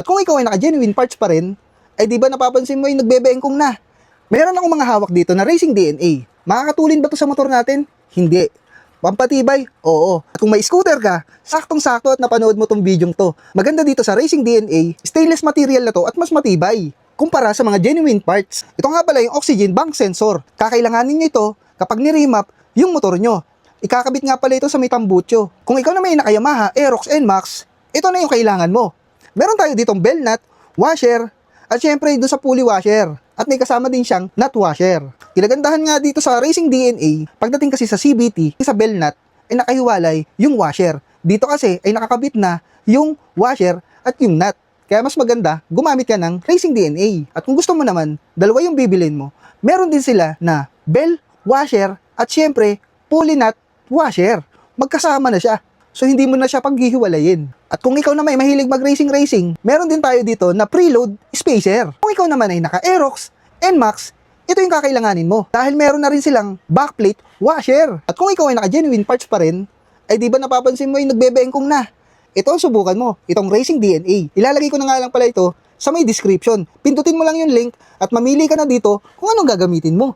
At kung ikaw ay naka-genuine parts pa rin, ay di ba napapansin mo yung nagbe-bengkong na? Meron akong mga hawak dito na racing DNA. Makakatulin ba to sa motor natin? Hindi. Pampatibay? Oo. At kung may scooter ka, saktong-sakto at napanood mo tong videong to. Maganda dito sa Racing DNA, stainless material na to at mas matibay kumpara sa mga genuine parts. Ito nga pala yung oxygen bank sensor. Kakailanganin nyo ito kapag ni-remap yung motor nyo. Ikakabit nga pala ito sa may tambucho. Kung ikaw na may naka-Yamaha, Aerox, NMAX, ito na yung kailangan mo. Meron tayo ditong bell nut, washer, at syempre doon sa pulley washer. At may kasama din siyang nut washer. Kinagandahan nga dito sa Racing DNA, pagdating kasi sa CVT, sa bell nut, ay nakahiwalay yung washer. Dito kasi ay nakakabit na yung washer at yung nut. Kaya mas maganda, gumamit ka ng Racing DNA. At kung gusto mo naman, dalawa yung bibilin mo, meron din sila na bell, washer, at syempre, pulley nut, washer. Magkasama na siya. So hindi mo na siya paghihiwalayin. At kung ikaw na may mahilig mag-racing, meron din tayo dito na preload spacer. Kung ikaw naman ay naka-Aerox, NMAX, ito yung kakailanganin mo. Dahil meron na rin silang backplate washer. At kung ikaw ay naka-genuine parts pa rin, ay di ba napapansin mo yung nagbebengkong na? Ito ang subukan mo, itong Racing DNA. Ilalagay ko na nga lang pala ito sa may description. Pindutin mo lang yung link at mamili ka na dito kung anong gagamitin mo.